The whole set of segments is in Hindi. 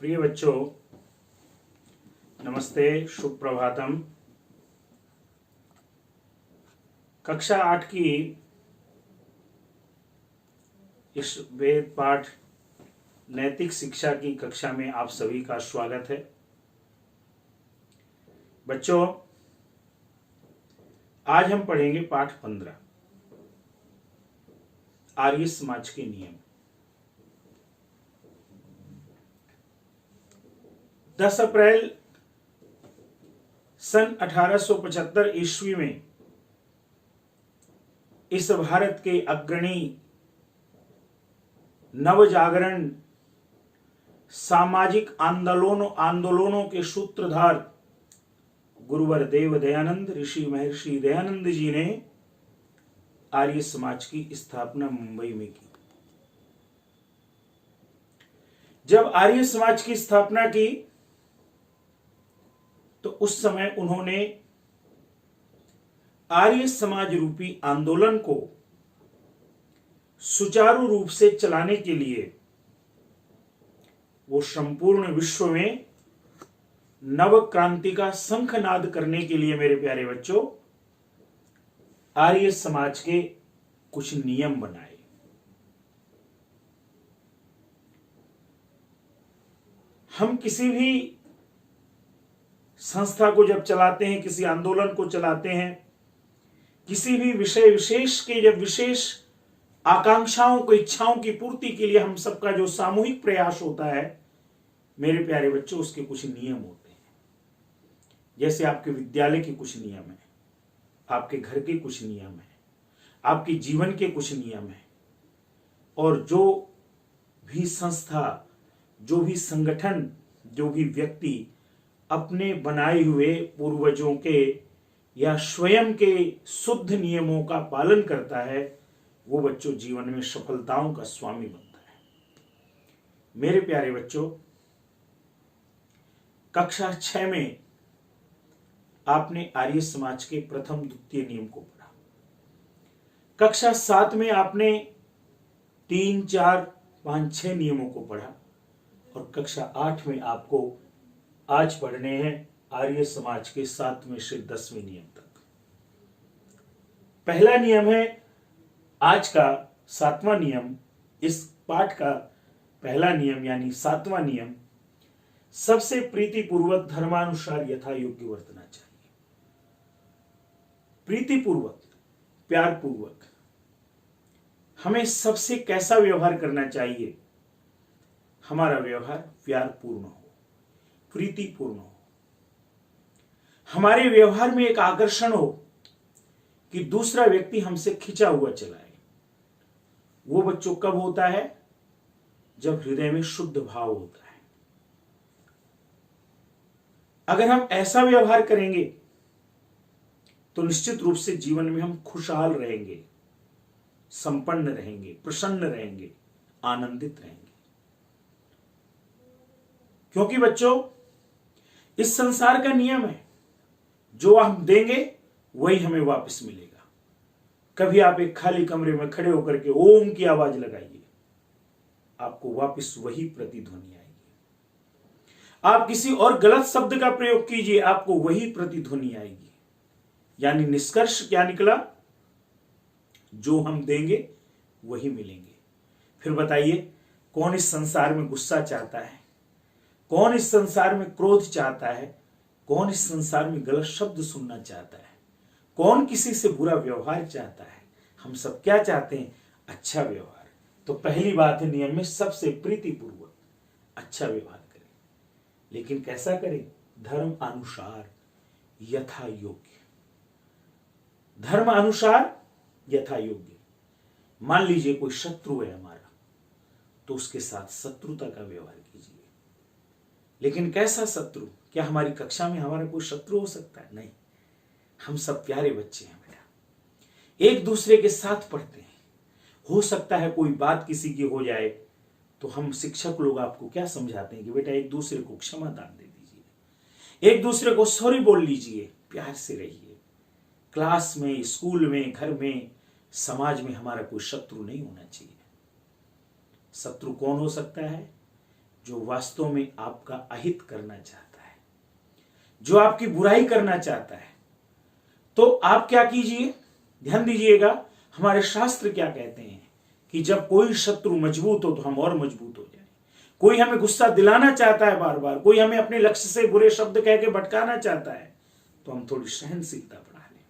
प्रिय बच्चों, नमस्ते, शुभ प्रभातम। कक्षा 8 की इस वेद पाठ नैतिक शिक्षा की कक्षा में आप सभी का स्वागत है। बच्चों, आज हम पढ़ेंगे पाठ 15, आर्य समाज के नियम। 10 अप्रैल सन 1875 ईस्वी में इस भारत के अग्रणी नवजागरण सामाजिक आंदोलनों के सूत्रधार गुरुवर देव दयानंद ऋषि महर्षि दयानंद जी ने आर्य समाज की स्थापना मुंबई में की। जब आर्य समाज की स्थापना की तो उस समय उन्होंने आर्य समाज रूपी आंदोलन को सुचारू रूप से चलाने के लिए वो संपूर्ण विश्व में नव क्रांति का शंखनाद करने के लिए, मेरे प्यारे बच्चों, आर्य समाज के कुछ नियम बनाए। हम किसी भी संस्था को जब चलाते हैं, किसी आंदोलन को चलाते हैं, किसी भी विषय विशेष के जब विशेष आकांक्षाओं को, इच्छाओं की पूर्ति के लिए हम सबका जो सामूहिक प्रयास होता है, मेरे प्यारे बच्चों, उसके कुछ नियम होते हैं। जैसे आपके विद्यालय के कुछ नियम हैं, आपके घर के कुछ नियम हैं, आपके जीवन के कुछ नियम हैं, और जो भी संस्था, जो भी संगठन, जो भी व्यक्ति अपने बनाए हुए पूर्वजों के या स्वयं के शुद्ध नियमों का पालन करता है, वो बच्चों जीवन में सफलताओं का स्वामी बनता है। मेरे प्यारे बच्चों, कक्षा 6 में आपने आर्य समाज के प्रथम द्वितीय नियम को पढ़ा। कक्षा 7 में आपने 3, 4, 5, 6 नियमों को पढ़ा, और कक्षा 8 में आपको आज पढ़ने हैं आर्य समाज के 7वें से 10वें नियम तक। पहला नियम है आज का 7वां नियम। इस पाठ का पहला नियम यानी 7वां नियम, सबसे प्रीतिपूर्वक धर्मानुसार यथा योग्य वर्तना चाहिए। प्रीतिपूर्वक, प्यार पूर्वक हमें सबसे कैसा व्यवहार करना चाहिए? हमारा व्यवहार प्यारपूर्ण हो, प्रीतिपूर्ण हो। हमारे व्यवहार में एक आकर्षण हो कि दूसरा व्यक्ति हमसे खिंचा हुआ चला है। वो बच्चों कब होता है? जब हृदय में शुद्ध भाव होता है। अगर हम ऐसा व्यवहार करेंगे तो निश्चित रूप से जीवन में हम खुशहाल रहेंगे, संपन्न रहेंगे, प्रसन्न रहेंगे, आनंदित रहेंगे। क्योंकि बच्चों, इस संसार का नियम है, जो हम देंगे वही हमें वापस मिलेगा। कभी आप एक खाली कमरे में खड़े होकर के ओम की आवाज लगाइए, आपको वापस वही प्रतिध्वनि आएगी। आप किसी और गलत शब्द का प्रयोग कीजिए, आपको वही प्रतिध्वनि आएगी। यानी निष्कर्ष क्या निकला? जो हम देंगे वही मिलेंगे। फिर बताइए, कौन इस संसार में गुस्सा चाहता है? कौन इस संसार में क्रोध चाहता है? कौन इस संसार में गलत शब्द सुनना चाहता है? कौन किसी से बुरा व्यवहार चाहता है? हम सब क्या चाहते हैं? अच्छा व्यवहार। तो पहली बात है नियम में, सबसे प्रीतिपूर्वक अच्छा व्यवहार करें। लेकिन कैसा करें? धर्म अनुसार यथा योग्य। धर्म अनुसार यथा योग्य। मान लीजिए कोई शत्रु है हमारा, तो उसके साथ शत्रुता का व्यवहार कीजिए। लेकिन कैसा शत्रु? क्या हमारी कक्षा में हमारा कोई शत्रु हो सकता है? नहीं। हम सब प्यारे बच्चे हैं बेटा, एक दूसरे के साथ पढ़ते हैं। हो सकता है कोई बात किसी की हो जाए तो हम शिक्षक लोग आपको क्या समझाते हैं कि बेटा एक दूसरे को क्षमा दान दे दीजिए, एक दूसरे को सॉरी बोल लीजिए, प्यार से रहिए। क्लास में, स्कूल में, घर में, समाज में हमारा कोई शत्रु नहीं होना चाहिए। शत्रु कौन हो सकता है? जो वास्तव में आपका अहित करना चाहता है, जो आपकी बुराई करना चाहता है, तो आप क्या कीजिए, ध्यान दीजिएगा, हमारे शास्त्र क्या कहते हैं कि जब कोई शत्रु मजबूत हो तो हम और मजबूत हो जाए। कोई हमें गुस्सा दिलाना चाहता है बार बार, कोई हमें अपने लक्ष्य से बुरे शब्द कह के भटकाना चाहता है, तो हम थोड़ी सहनशीलता बढ़ा लें,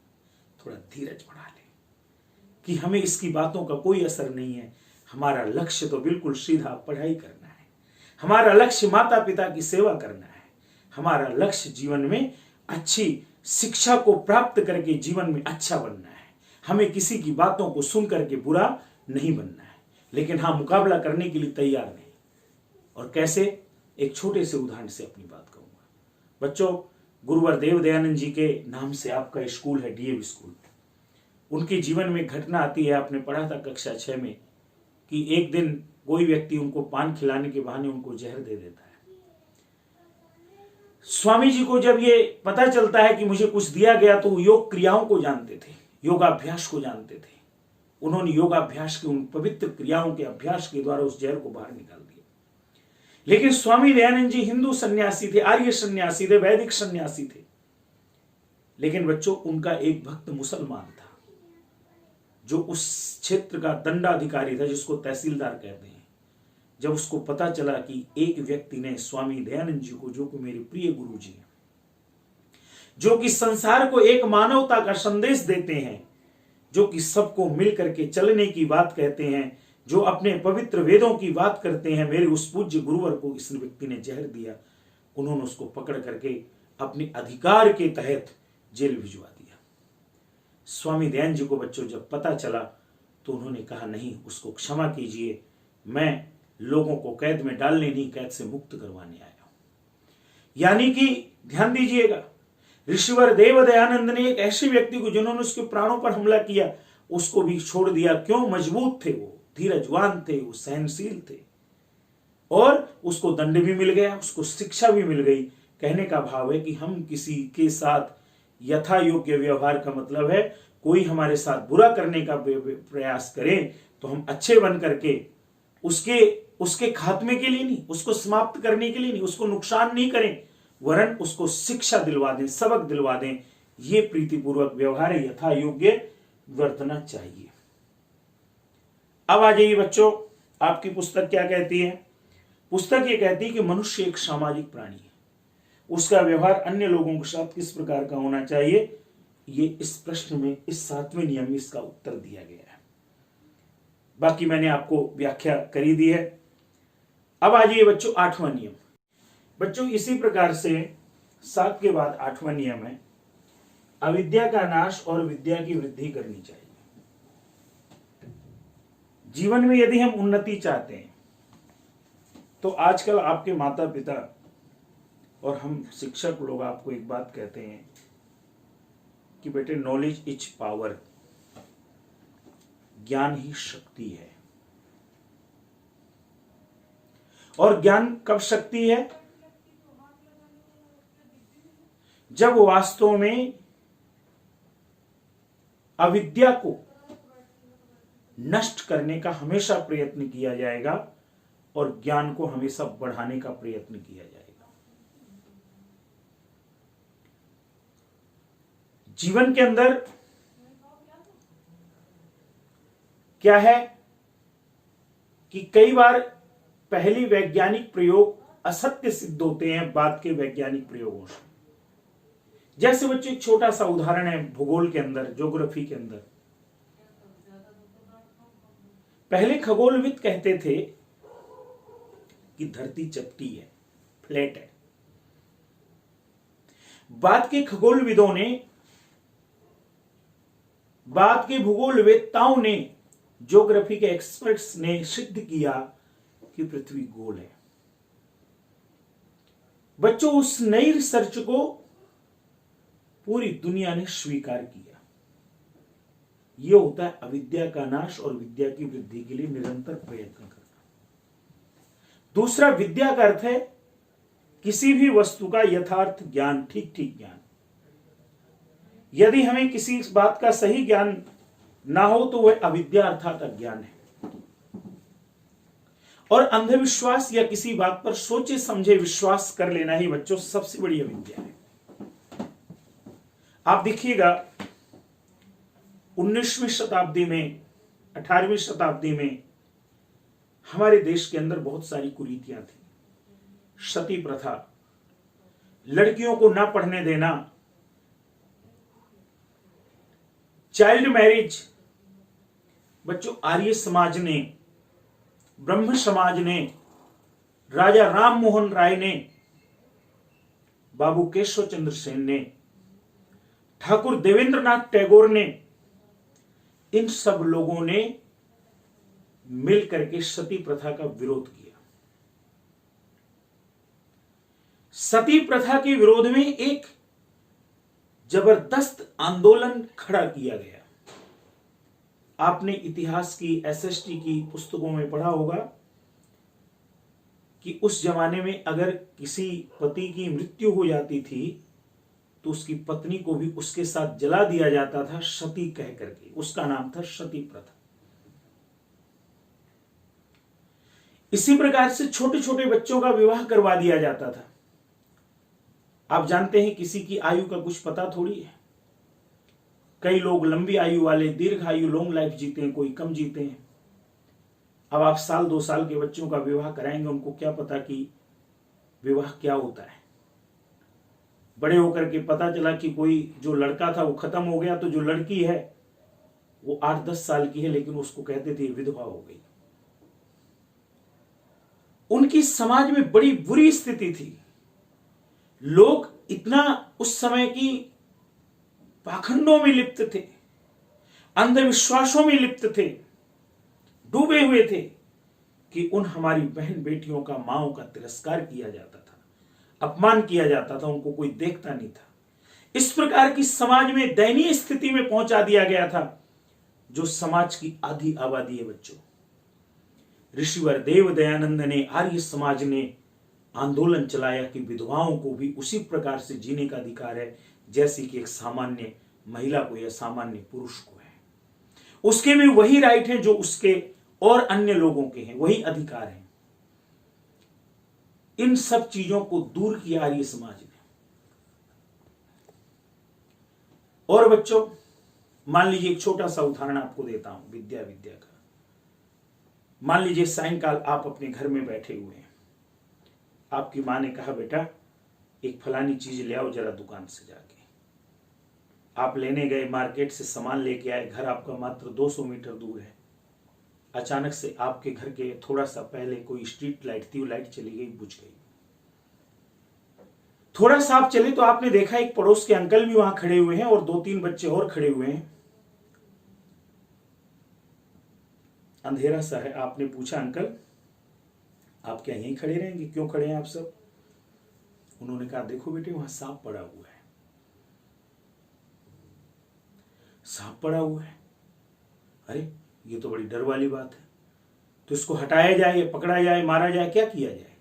थोड़ा धीरज बढ़ा लें कि हमें इसकी बातों का कोई असर नहीं है। हमारा लक्ष्य तो बिल्कुल सीधा पढ़ाई करना है, हमारा लक्ष्य माता पिता की सेवा करना है, हमारा लक्ष्य जीवन में अच्छी शिक्षा को प्राप्त करके जीवन में अच्छा बनना है। हमें किसी की बातों को सुन करके बुरा नहीं बनना है, लेकिन हाँ, मुकाबला करने के लिए तैयार नहीं। और कैसे, एक छोटे से उदाहरण से अपनी बात कहूंगा। बच्चों, गुरुवर देव दयानंद जी के नाम से आपका स्कूल है, डीएवी स्कूल। उनके जीवन में घटना आती है, आपने पढ़ा था कक्षा 6 में, कि एक दिन कोई व्यक्ति उनको पान खिलाने के बहाने उनको जहर दे देता है। स्वामी जी को जब ये पता चलता है कि मुझे कुछ दिया गया, तो वो योग क्रियाओं को जानते थे, योगाभ्यास को जानते थे। उन्होंने योगाभ्यास के उन पवित्र क्रियाओं के अभ्यास के द्वारा उस जहर को बाहर निकाल दिया। लेकिन स्वामी दयानंद जी हिंदू सन्यासी थे, आर्य सन्यासी थे, वैदिक सन्यासी थे। लेकिन बच्चों, उनका एक भक्त मुसलमान था, जो उस क्षेत्र का दंडाधिकारी था, जिसको तहसीलदार कहते हैं। जब उसको पता चला कि एक व्यक्ति ने स्वामी दयानंद जी को, जो कि मेरे प्रिय गुरु जी हैं, जो कि संसार को एक मानवता का संदेश देते हैं, जो कि सबको मिल करके चलने की बात कहते हैं, जो अपने पवित्र वेदों की बात करते हैं, मेरे उस पूज्य गुरुवर को इस व्यक्ति ने जहर दिया। उन्होंने उसको पकड़ करके अपने अधिकार के तहत जेल भिजवा दिया। स्वामी दयानंद जी को बच्चों जब पता चला, तो उन्होंने कहा, नहीं, उसको क्षमा कीजिए, मैं लोगों को कैद में डालने नहीं, कैद से मुक्त करवाने आया हूं। यानी कि ध्यान दीजिएगा, ऋषिवर देव दयानंद ने एक ऐसे व्यक्ति को, जिन्होंने उसके प्राणों पर हमला किया, उसको भी छोड़ दिया। क्यों? मजबूत थे वो, धीरजवान थे, वो सहनशील थे, और उसको दंड भी मिल गया, उसको शिक्षा भी मिल गई। कहने का भाव है कि हम किसी के साथ यथा योग्य व्यवहार का मतलब है, कोई हमारे साथ बुरा करने का प्रयास करें तो हम अच्छे बन करके उसके खात्मे के लिए नहीं, उसको समाप्त करने के लिए नहीं, उसको नुकसान नहीं करें, वरन उसको शिक्षा दिलवा दें, सबक दिलवा दें। ये प्रीतिपूर्वक व्यवहार है, यथा योग्य वर्तना चाहिए। अब आ जाइए बच्चों, आपकी पुस्तक क्या कहती है? पुस्तक ये कहती है कि मनुष्य एक सामाजिक प्राणी है, उसका व्यवहार अन्य लोगों के साथ किस प्रकार का होना चाहिए, ये इस प्रश्न में, इस 7वें नियम में इसका उत्तर दिया गया है। बाकी मैंने आपको व्याख्या करी दी है। अब आ जाइए बच्चों 8वां नियम। बच्चों, इसी प्रकार से 7 के बाद 8वां नियम है, अविद्या का नाश और विद्या की वृद्धि करनी चाहिए। जीवन में यदि हम उन्नति चाहते हैं, तो आजकल आपके माता पिता और हम शिक्षक लोग आपको एक बात कहते हैं कि बेटे, नॉलेज इज पावर, ज्ञान ही शक्ति है। और ज्ञान कब शक्ति है? जब वास्तव में अविद्या को नष्ट करने का हमेशा प्रयत्न किया जाएगा और ज्ञान को हमेशा बढ़ाने का प्रयत्न किया जाएगा। जीवन के अंदर क्या है कि कई बार पहली वैज्ञानिक प्रयोग असत्य सिद्ध होते हैं बाद के वैज्ञानिक प्रयोगों से। जैसे बच्चों, एक छोटा सा उदाहरण है भूगोल के अंदर, ज्योग्राफी के अंदर। पहले खगोलविद कहते थे कि धरती चपटी है, फ्लैट है। बाद के खगोलविदों ने, बाद के भूगोलवेत्ताओं ने, ज्योग्राफी के एक्सपर्ट्स ने सिद्ध किया कि पृथ्वी गोल है। बच्चों, उस नई रिसर्च को पूरी दुनिया ने स्वीकार किया। यह होता है अविद्या का नाश और विद्या की वृद्धि के लिए निरंतर प्रयत्न करना। दूसरा, विद्या का अर्थ है किसी भी वस्तु का यथार्थ ज्ञान, ठीक ठीक ज्ञान। यदि हमें किसी बात का सही ज्ञान ना हो तो वह अविद्या अर्थात अज्ञान है। और अंधविश्वास या किसी बात पर सोचे समझे विश्वास कर लेना ही बच्चों सबसे बड़ी अविद्या है। आप देखिएगा 19वीं शताब्दी में, 18वीं शताब्दी में हमारे देश के अंदर बहुत सारी कुरीतियां थी। सती प्रथा, लड़कियों को ना पढ़ने देना, चाइल्ड मैरिज। बच्चों, आर्य समाज ने, ब्रह्म समाज ने, राजा राम मोहन राय ने, बाबू केशव चंद्र सेन ने, ठाकुर देवेंद्रनाथ टैगोर ने, इन सब लोगों ने मिलकर के सती प्रथा का विरोध किया। सती प्रथा के विरोध में एक जबरदस्त आंदोलन खड़ा किया गया। आपने इतिहास की, एसएसटी की पुस्तकों में पढ़ा होगा कि उस जमाने में अगर किसी पति की मृत्यु हो जाती थी तो उसकी पत्नी को भी उसके साथ जला दिया जाता था, सती कह करके। उसका नाम था सती प्रथा। इसी प्रकार से छोटे छोटे बच्चों का विवाह करवा दिया जाता था। आप जानते हैं किसी की आयु का कुछ पता थोड़ी है। कई लोग लंबी आयु वाले, दीर्घ आयु, लॉन्ग लाइफ जीते हैं, कोई कम जीते हैं। अब आप 1-2 साल के बच्चों का विवाह कराएंगे, उनको क्या पता कि विवाह क्या होता है। बड़े होकर के पता चला कि कोई जो लड़का था वो खत्म हो गया, तो जो लड़की है वो 8-10 साल की है, लेकिन उसको कहते थे विधवा हो गई। उनकी समाज में बड़ी बुरी स्थिति थी। लोग इतना उस समय की पाखंडों में लिप्त थे, अंधविश्वासों में लिप्त थे, डूबे हुए थे कि उन हमारी बहन बेटियों का, माओं का तिरस्कार किया जाता था, अपमान किया जाता था, उनको कोई देखता नहीं था। इस प्रकार की समाज में दयनीय स्थिति में पहुंचा दिया गया था, जो समाज की आधी आबादी है बच्चों। ऋषिवर देव दयानंद ने, आर्य समाज ने आंदोलन चलाया कि विधवाओं को भी उसी प्रकार से जीने का अधिकार है जैसे कि एक सामान्य महिला को या सामान्य पुरुष को है। उसके भी वही राइट हैं जो उसके और अन्य लोगों के हैं, वही अधिकार हैं। इन सब चीजों को दूर किया आर्य समाज ने। और बच्चों, मान लीजिए एक छोटा सा उदाहरण आपको देता हूं विद्या का। मान लीजिए सायंकाल आप अपने घर में बैठे हुए हैं। आपकी मां ने कहा बेटा एक फलानी चीज ले आओ जरा दुकान से जाके। आप लेने गए, मार्केट से सामान लेके आए, घर आपका मात्र 200 मीटर दूर है। अचानक से आपके घर के थोड़ा सा पहले कोई स्ट्रीट लाइट थी, वो लाइट चली गई, बुझ गई। थोड़ा सा आप चले तो आपने देखा एक पड़ोस के अंकल भी वहां खड़े हुए हैं और 2-3 बच्चे और खड़े हुए हैं। अंधेरा सा है। आपने पूछा अंकल आप क्या यहीं खड़े रहेंगे, क्यों खड़े हैं आप सब? उन्होंने कहा देखो बेटे वहां सांप पड़ा हुआ है। सांप पड़ा हुआ है? अरे ये तो बड़ी डर वाली बात है। तो इसको हटाया जाए या पकड़ा जाए, मारा जाए, क्या किया जाए?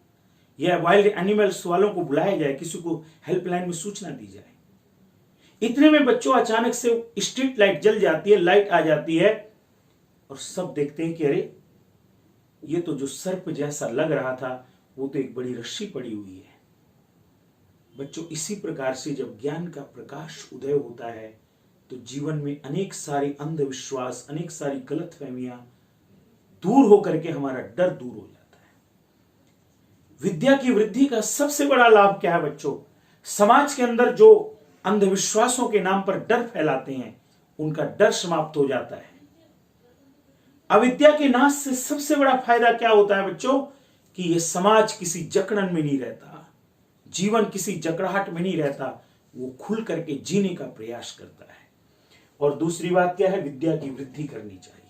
या वाइल्ड एनिमल्स वालों को बुलाया जाए, किसी को हेल्पलाइन में सूचना दी जाए। इतने में बच्चों अचानक से स्ट्रीट लाइट जल जाती है, लाइट आ जाती है और सब देखते हैं कि अरे ये तो जो सर्प जैसा लग रहा था वो तो एक बड़ी रस्सी पड़ी हुई है। बच्चों, इसी प्रकार से जब ज्ञान का प्रकाश उदय होता है तो जीवन में अनेक सारे अंधविश्वास, अनेक सारी गलतफहमियां दूर होकर के हमारा डर दूर हो जाता है। विद्या की वृद्धि का सबसे बड़ा लाभ क्या है बच्चों? समाज के अंदर जो अंधविश्वासों के नाम पर डर फैलाते हैं उनका डर समाप्त हो जाता है। अविद्या के नाश से सबसे बड़ा फायदा क्या होता है बच्चों? कि यह समाज किसी जकड़न में नहीं रहता, जीवन किसी जकड़ाहट में नहीं रहता, वो खुल करके जीने का प्रयास करता है। और दूसरी बात क्या है? विद्या की वृद्धि करनी चाहिए।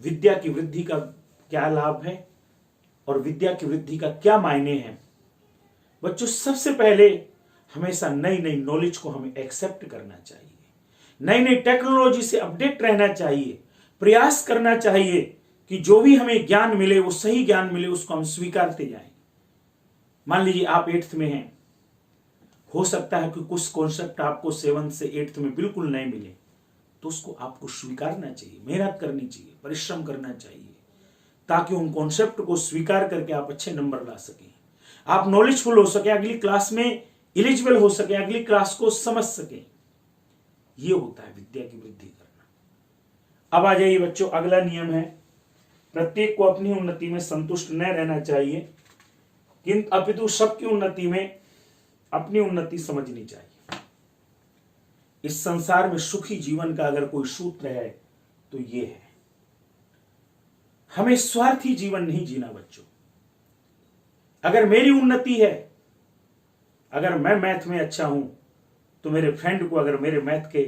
विद्या की वृद्धि का क्या लाभ है और विद्या की वृद्धि का क्या मायने हैं बच्चों? सबसे पहले हमेशा नई नई नॉलेज को हमें एक्सेप्ट करना चाहिए, नई नई टेक्नोलॉजी से अपडेट रहना चाहिए, प्रयास करना चाहिए कि जो भी हमें ज्ञान मिले वो सही ज्ञान मिले, उसको हम स्वीकारते जाएं। मान लीजिए आप 8th में हैं, हो सकता है कि कुछ कॉन्सेप्ट आपको 7th से 8th में बिल्कुल नहीं मिले, तो उसको आपको स्वीकारना चाहिए, मेहनत करनी चाहिए, परिश्रम करना चाहिए, ताकि उन कॉन्सेप्ट को स्वीकार करके आप अच्छे नंबर ला सकें, आप नॉलेजफुल हो सके, अगली क्लास में एलिजिबल हो सके, अगली क्लास को समझ सके। ये होता है विद्या की वृद्धि करना। अब आ जाइए बच्चों, अगला नियम है, प्रत्येक को अपनी उन्नति में संतुष्ट न रहना चाहिए, किंतु अपितु सबकी उन्नति में अपनी उन्नति समझनी चाहिए। इस संसार में सुखी जीवन का अगर कोई सूत्र है तो ये है, हमें स्वार्थी जीवन नहीं जीना बच्चों। अगर मेरी उन्नति है, अगर मैं मैथ में अच्छा हूं तो मेरे फ्रेंड को अगर मेरे मैथ के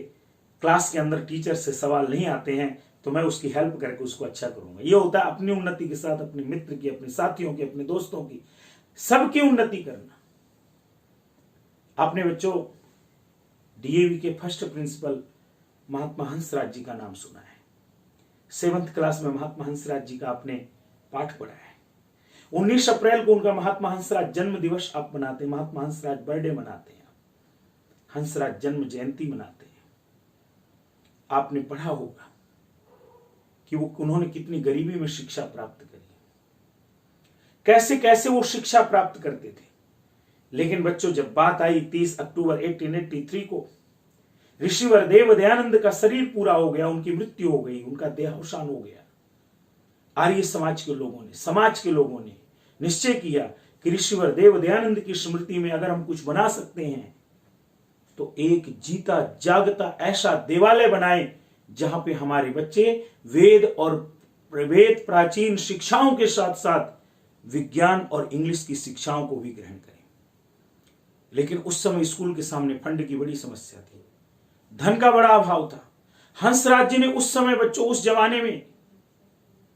क्लास के अंदर टीचर से सवाल नहीं आते हैं तो मैं उसकी हेल्प करके उसको अच्छा करूंगा। यह होता है अपनी उन्नति के साथ अपने मित्र की, अपने साथियों की, अपने दोस्तों की, सबकी उन्नति करना। आपने बच्चों डीएवी के फर्स्ट प्रिंसिपल महात्मा हंसराज जी का नाम सुना है। 7th क्लास में महात्मा हंसराज जी का आपने पाठ पढ़ा है। 19 अप्रैल को उनका महात्मा हंसराज जन्म दिवस आप मनाते हैं, महात्मा हंसराज बर्थडे मनाते हैं, हंसराज जन्म जयंती मनाते हैं। आपने पढ़ा होगा कि उन्होंने कितनी गरीबी में शिक्षा प्राप्त करी, कैसे कैसे वो शिक्षा प्राप्त करते थे। लेकिन बच्चों जब बात आई 30 अक्टूबर 1883 को, ऋषिवर देव दयानंद का शरीर पूरा हो गया, उनकी मृत्यु हो गई, उनका देहावसान हो गया। आर्य समाज के लोगों ने निश्चय किया कि ऋषिवर देव दयानंद की स्मृति में अगर हम कुछ बना सकते हैं तो एक जीता जागता ऐसा देवालय बनाएं जहां पे हमारे बच्चे वेद प्राचीन शिक्षाओं के साथ साथ विज्ञान और इंग्लिश की शिक्षाओं को भी ग्रहण करें। लेकिन उस समय स्कूल के सामने फंड की बड़ी समस्या थी, धन का बड़ा अभाव था। हंसराज जी ने उस समय बच्चों, उस जमाने में,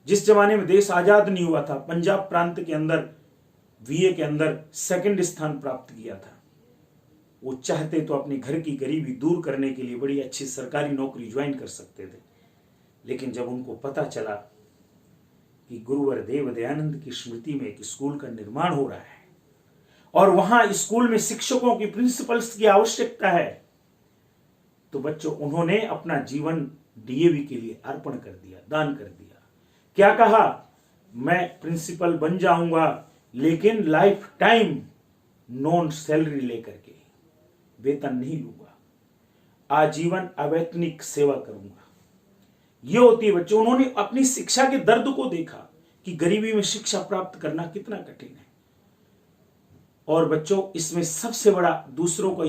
जिस जमाने में देश आजाद नहीं हुआ था, पंजाब प्रांत के अंदर बीए के अंदर 2nd स्थान प्राप्त किया था। वो चाहते तो अपने घर की गरीबी दूर करने के लिए बड़ी अच्छी सरकारी नौकरी ज्वाइन कर सकते थे। लेकिन जब उनको पता चला कि गुरुवर देव दयानंद की स्मृति में एक स्कूल का निर्माण हो रहा है और वहां स्कूल में शिक्षकों की, प्रिंसिपल्स की आवश्यकता है, तो बच्चों उन्होंने अपना जीवन डीएवी के लिए अर्पण कर दिया, दान कर दिया। क्या कहा, मैं प्रिंसिपल बन जाऊंगा लेकिन लाइफ टाइम नॉन सैलरी लेकर के, वेतन नहीं लूंगा, आजीवन अवैतनिक सेवा करूंगा। यह होती है बच्चों, उन्होंने अपनी शिक्षा के दर्द को देखा कि गरीबी में शिक्षा प्राप्त करना कितना कठिन है। और बच्चों इसमें सबसे बड़ा दूसरों का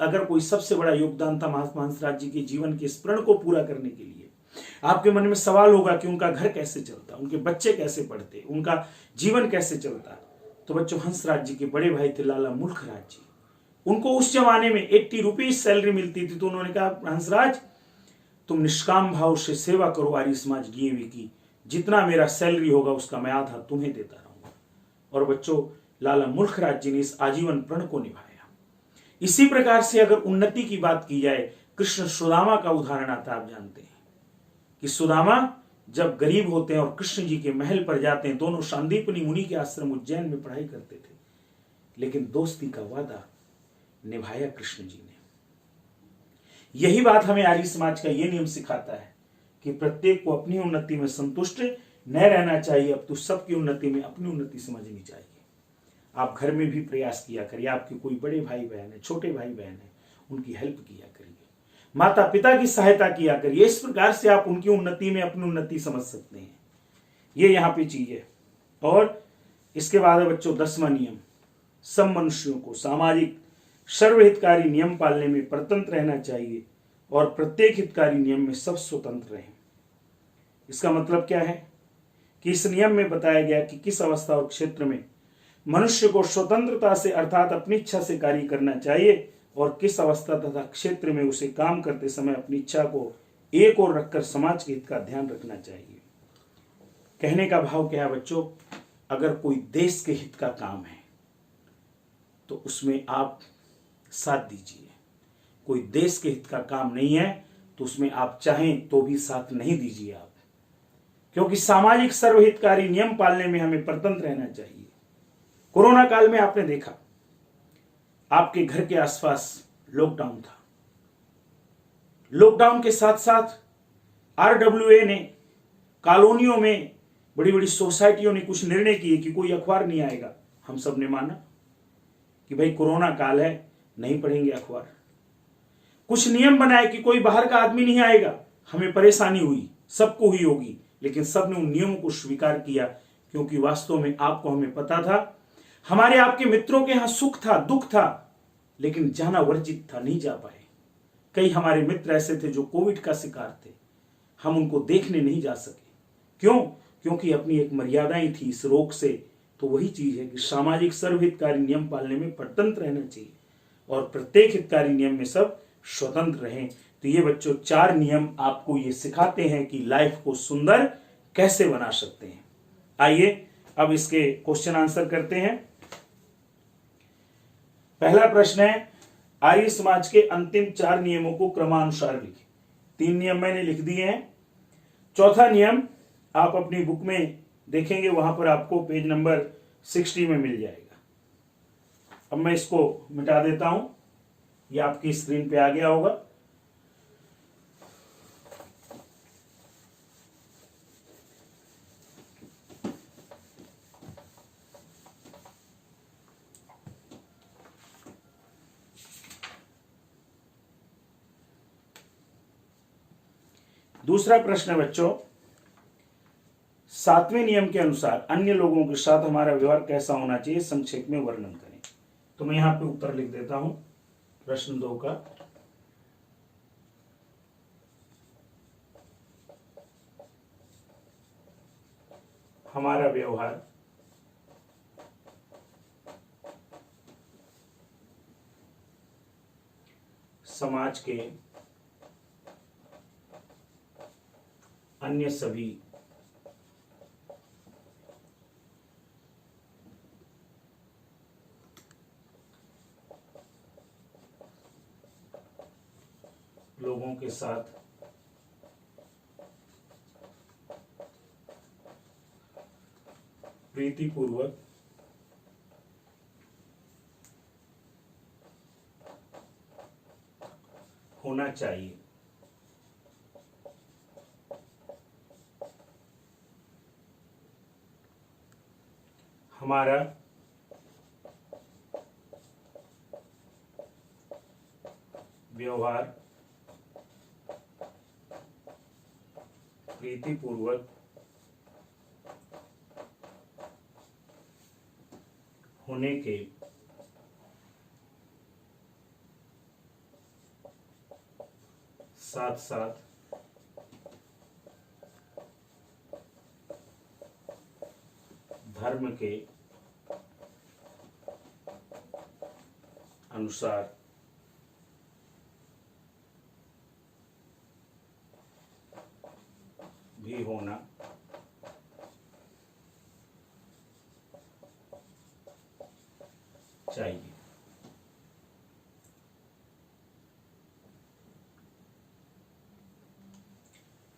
अगर कोई सबसे बड़ा योगदान था महात्मा हंसराज जी के जीवन के स्मरण को पूरा करने के लिए। आपके मन में सवाल होगा कि उनका घर कैसे चलता, उनके बच्चे कैसे पढ़ते, उनका जीवन कैसे चलता। तो बच्चों हंसराज जी के बड़े भाई थे लाला मुल्खराज जी, उनको उस जमाने में 80 रुपीज सैलरी मिलती थी। तो उन्होंने कहा हंसराज तुम निष्काम भाव से सेवा करो आर्य समाज डीएवी की, जितना मेरा सैलरी होगा उसका मैं आधा तुम्हें देता रहूंगा। और बच्चों लाला मुल्खराज जी ने इस आजीवन प्रण को निभाया। इसी प्रकार से अगर उन्नति की बात की जाए, कृष्ण सुदामा का उदाहरण आता है। आप जानते हैं कि सुदामा जब गरीब होते हैं और कृष्ण जी के महल पर जाते हैं, दोनों सांदीपनि मुनि के आश्रम उज्जैन में पढ़ाई करते थे, लेकिन दोस्ती का वादा निभाया कृष्ण जी ने। यही बात हमें आर्य समाज का यह नियम सिखाता है कि प्रत्येक को अपनी उन्नति में संतुष्ट न रहना चाहिए, अब तो सबकी उन्नति में अपनी उन्नति समझनी चाहिए। आप घर में भी प्रयास किया करिए, आपके कोई बड़े भाई बहन है, छोटे भाई बहन है, उनकी हेल्प किया करिए, माता पिता की सहायता किया करिए। इस प्रकार से आप उनकी उन्नति में अपनी उन्नति समझ सकते हैं। ये यहाँ पे चीज है। और इसके बाद है बच्चों 10वां नियम, सब मनुष्यों को सामाजिक सर्वहितकारी नियम पालने में परतंत्र रहना चाहिए और प्रत्येक हितकारी नियम में सब स्वतंत्र रहें। इसका मतलब क्या है कि इस नियम में बताया गया कि किस अवस्था और क्षेत्र में मनुष्य को स्वतंत्रता से अर्थात अपनी इच्छा से कार्य करना चाहिए और किस अवस्था तथा क्षेत्र में उसे काम करते समय अपनी इच्छा को एक ओर रखकर समाज के हित का ध्यान रखना चाहिए। कहने का भाव क्या है बच्चों, अगर कोई देश के हित का काम है तो उसमें आप साथ दीजिए, कोई देश के हित का काम नहीं है तो उसमें आप चाहें तो भी साथ नहीं दीजिए आप, क्योंकि सामाजिक सर्वहितकारी नियम पालने में हमें परतंत्र रहना चाहिए। कोरोना काल में आपने देखा आपके घर के आसपास लॉकडाउन था, लॉकडाउन के साथ साथ आरडब्ल्यूए ने कॉलोनियों में बड़ी बड़ी सोसाइटियों ने कुछ निर्णय किए कि कोई अखबार नहीं आएगा, हम सब ने माना कि भाई कोरोना काल है, नहीं पढ़ेंगे अखबार। कुछ नियम बनाए कि कोई बाहर का आदमी नहीं आएगा, हमें परेशानी हुई, सबको हुई होगी, लेकिन सब ने उन नियमों को स्वीकार किया, क्योंकि वास्तव में आपको हमें पता था, हमारे आपके मित्रों के यहां सुख था, दुख था, लेकिन जाना वर्जित था, नहीं जा पाए। कई हमारे मित्र ऐसे थे जो कोविड का शिकार थे, हम उनको देखने नहीं जा सके। क्यों? क्योंकि अपनी एक मर्यादाएं थी इस रोग से। तो वही चीज है कि सामाजिक सर्वहितकारी नियम पालने में परतंत्र रहना चाहिए और प्रत्येक हितकारी नियम में सब स्वतंत्र रहें। तो ये बच्चों 4 नियम आपको ये सिखाते हैं कि लाइफ को सुंदर कैसे बना सकते हैं। आइए अब इसके क्वेश्चन आंसर करते हैं। पहला प्रश्न है, आर्य समाज के अंतिम 4 नियमों को क्रमानुसार लिखें। 3 नियम मैंने लिख दिए हैं। चौथा नियम आप अपनी बुक में देखेंगे, वहां पर आपको पेज नंबर 60 में मिल जाएगा। अब मैं इसको मिटा देता हूं, ये आपकी स्क्रीन पे आ गया होगा। दूसरा प्रश्न है बच्चों, 7वें नियम के अनुसार अन्य लोगों के साथ हमारा व्यवहार कैसा होना चाहिए, संक्षेप में वर्णन करें। तो मैं यहां पे उत्तर लिख देता हूं प्रश्न 2 का। हमारा व्यवहार समाज के अन्य सभी लोगों के साथ प्रीतिपूर्वक होना चाहिए। हमारा व्यवहार प्रीतिपूर्वक होने के साथ साथ धर्म के अनुसार भी होना चाहिए।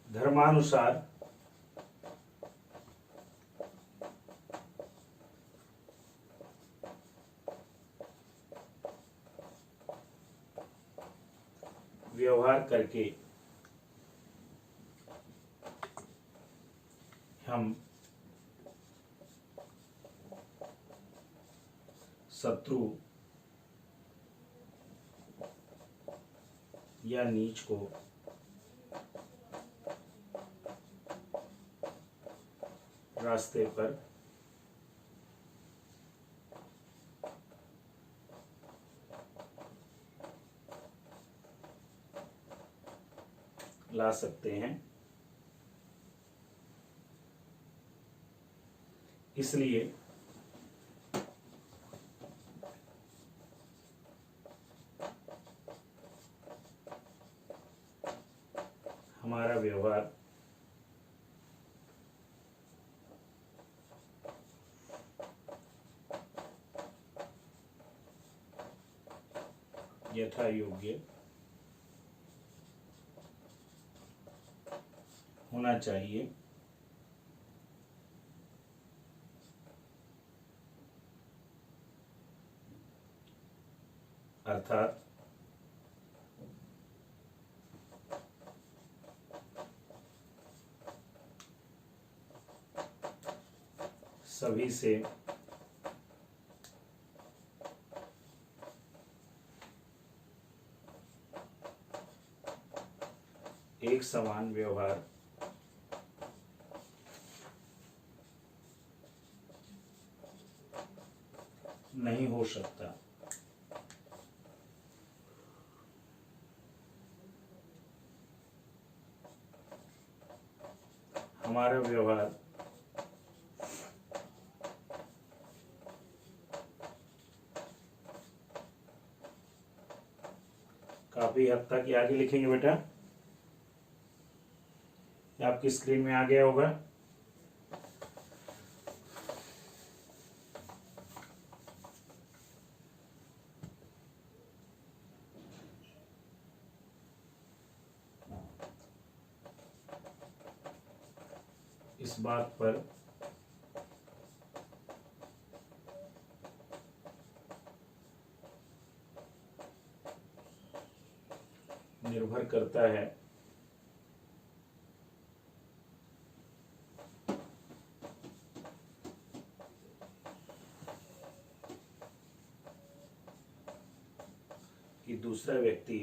धर्मानुसार व्यवहार करके हम शत्रु या नीच को रास्ते पर ला सकते हैं। इसलिए हमारा व्यवहार यथा योग्य होना चाहिए। अर्थात सभी से एक समान व्यवहार नहीं हो सकता। हमारा व्यवहार काफी हद तक, ये आगे लिखेंगे बेटा, ये आपकी स्क्रीन में आ गया होगा। इस बात पर निर्भर करता है कि दूसरा व्यक्ति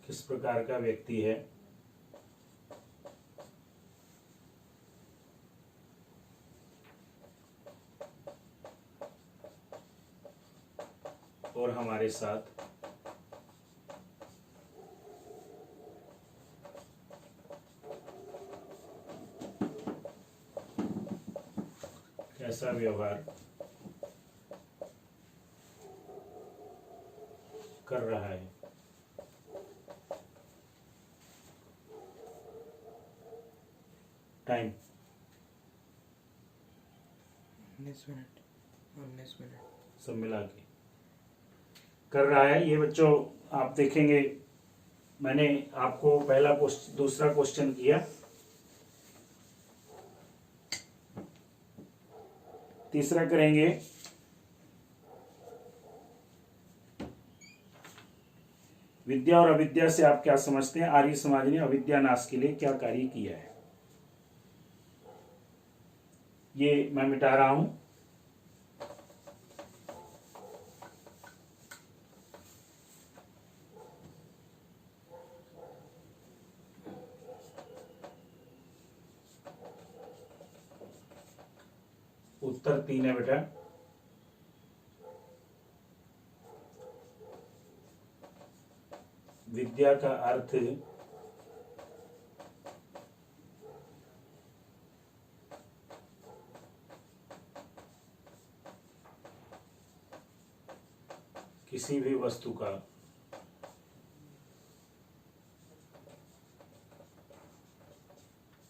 किस प्रकार का व्यक्ति है, और हमारे साथ कैसा व्यवहार कर रहा है। टाइम 19 मिनट सब मिला के कर रहा है। ये बच्चों आप देखेंगे, मैंने आपको पहला दूसरा क्वेश्चन किया, तीसरा करेंगे विद्या और अविद्या से आप क्या समझते हैं। आर्य समाज ने अविद्या नाश के लिए क्या कार्य किया है, ये मैं मिटा रहा हूं। उत्तर 3 है बेटा। विद्या का अर्थ किसी भी वस्तु का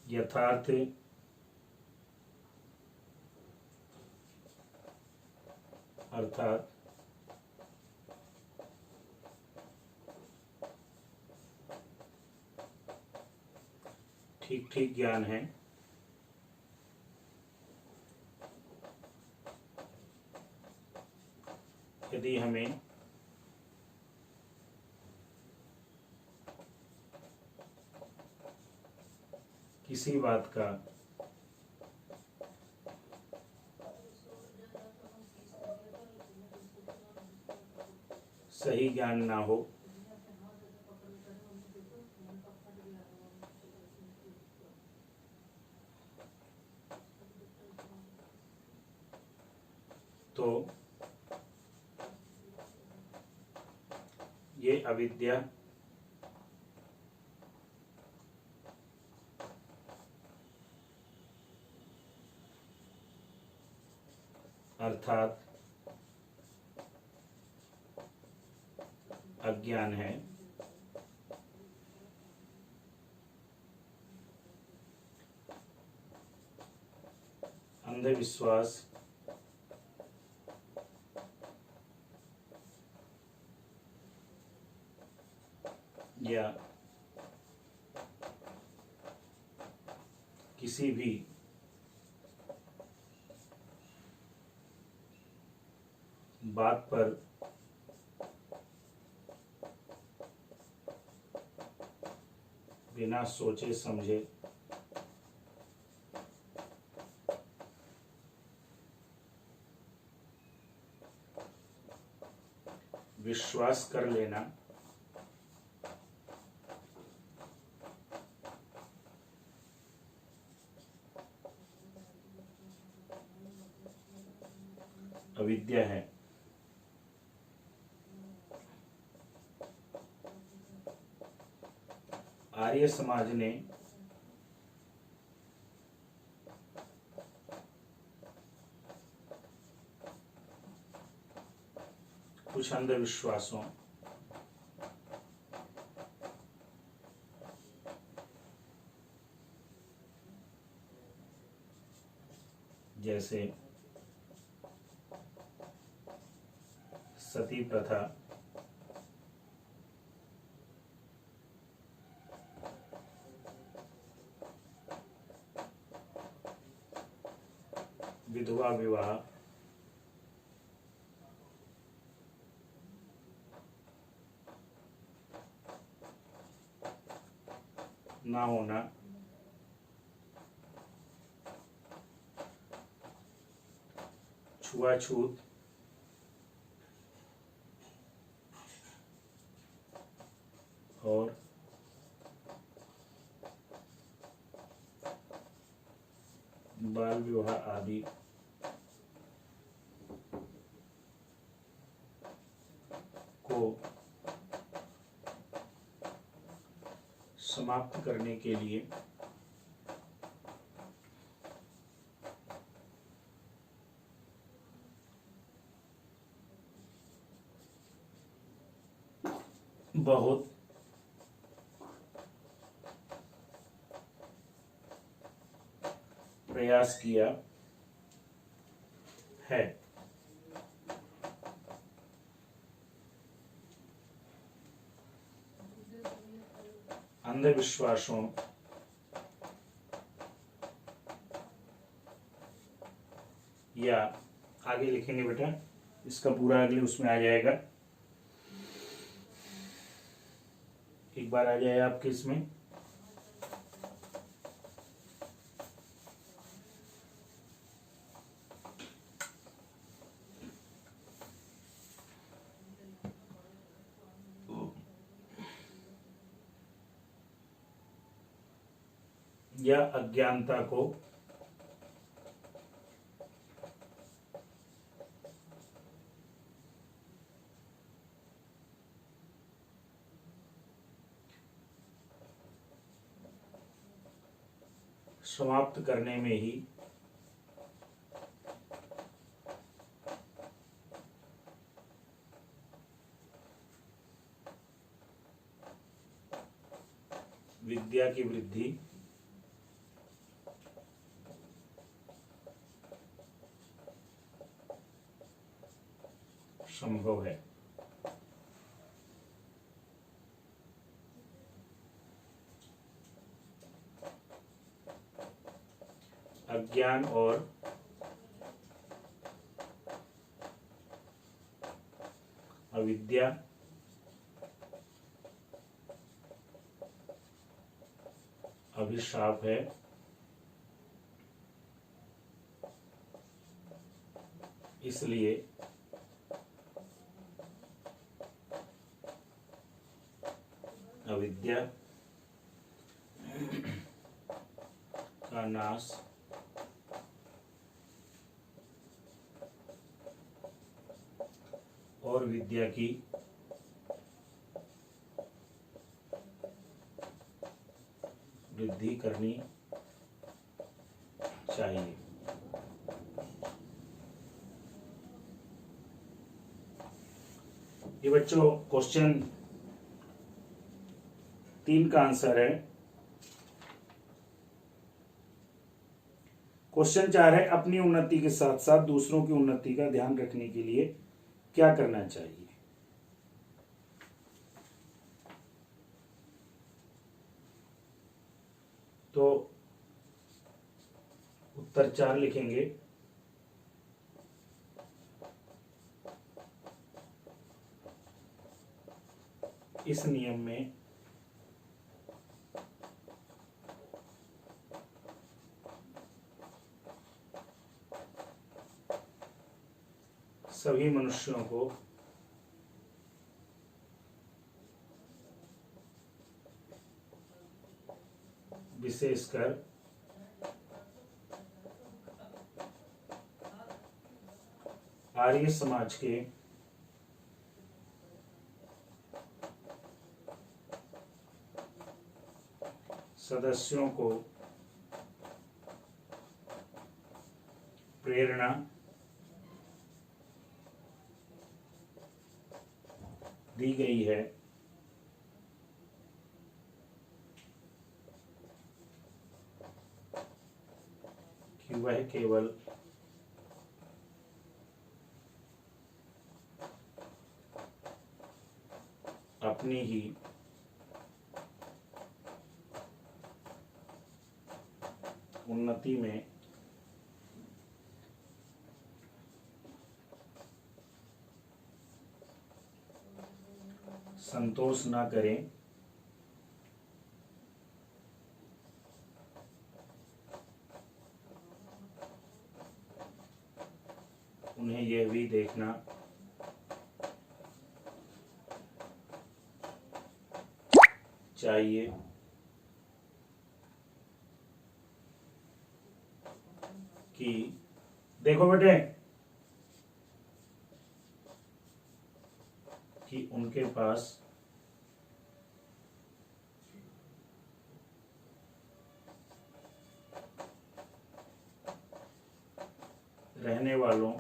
यथार्थ अर्थात ठीक ठीक ज्ञान है। यदि हमें किसी बात का सही ज्ञान ना हो तो ये अविद्या अर्थात अज्ञान है। अंधविश्वास या किसी भी बात पर बिना सोचे समझे विश्वास कर लेना अविद्या है। आर्य समाज ने कुछ अंधविश्वासों जैसे सती प्रथा, विधवा विवाह, ना होना, छुआछूत, और बाल विवाह आदि को समाप्त करने के लिए बहुत प्रयास किया है। अंधविश्वासों या आगे लिखेंगे बेटा, इसका पूरा अगले उसमें आ जाएगा, एक बार आ जाए आपके इसमें। या अज्ञानता को समाप्त करने में ही विद्या की वृद्धि संभव है। अज्ञान और अविद्या अभिशाप है, इसलिए अविद्या का नाश और विद्या की वृद्धि करनी चाहिए। ये बच्चों क्वेश्चन 3 का आंसर है। क्वेश्चन 4 है, अपनी उन्नति के साथ साथ दूसरों की उन्नति का ध्यान रखने के लिए क्या करना चाहिए। तो उत्तर 4 लिखेंगे। इस नियम में सभी मनुष्यों को विशेषकर आर्य समाज के सदस्यों को प्रेरणा दी गई है कि वह केवल अपनी ही उन्नति में संतोष ना करें, उन्हें यह भी देखना चाहिए कि देखो बेटे कि उनके पास रहने वालों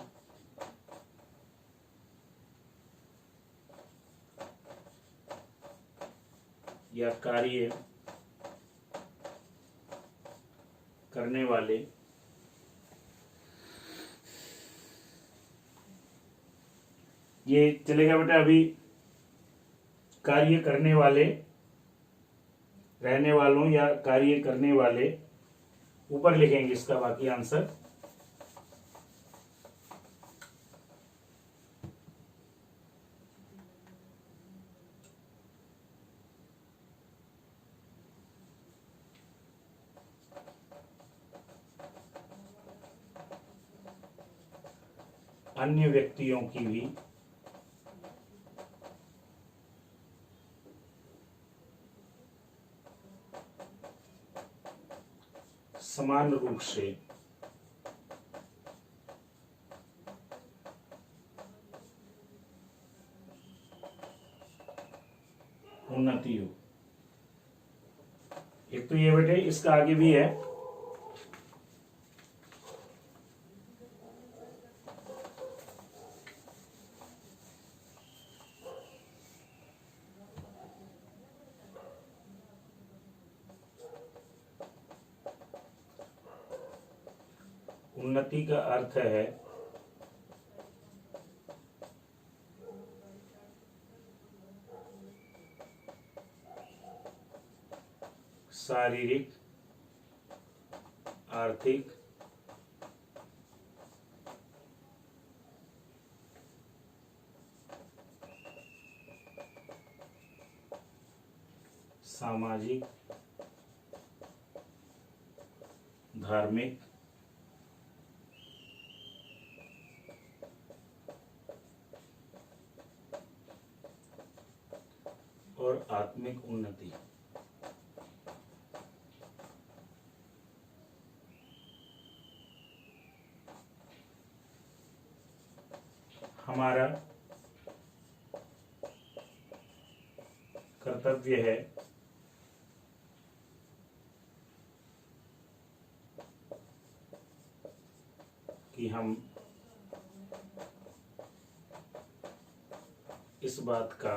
या कार्य करने वाले ये चलेगा बेटा। अभी कार्य करने वाले, रहने वालों या कार्य करने वाले, ऊपर लिखेंगे इसका बाकी आंसर। अन्य व्यक्तियों की भी समान रूप से उन्नति हो। एक तो ये बेटे, इसका आगे भी है उन्नति का अर्थ है शारीरिक, आर्थिक, सामाजिक, धार्मिक और आत्मिक उन्नति। हमारा कर्तव्य है कि हम इस बात का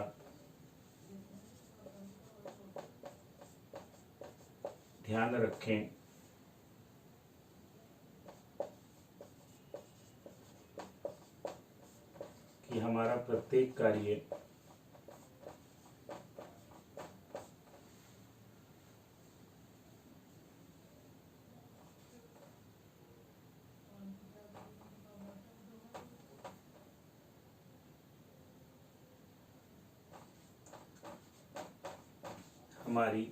ध्यान रखें कि हमारा प्रत्येक कार्य हमारी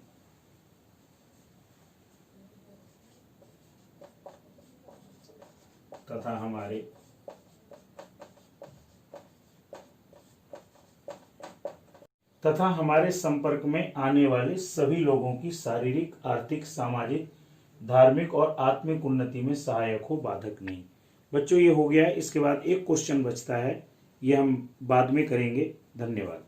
तथा हमारे संपर्क में आने वाले सभी लोगों की शारीरिक, आर्थिक, सामाजिक, धार्मिक और आत्मिक उन्नति में सहायक हो, बाधक नहीं। बच्चों ये हो गया। इसके बाद एक क्वेश्चन बचता है, ये हम बाद में करेंगे। धन्यवाद।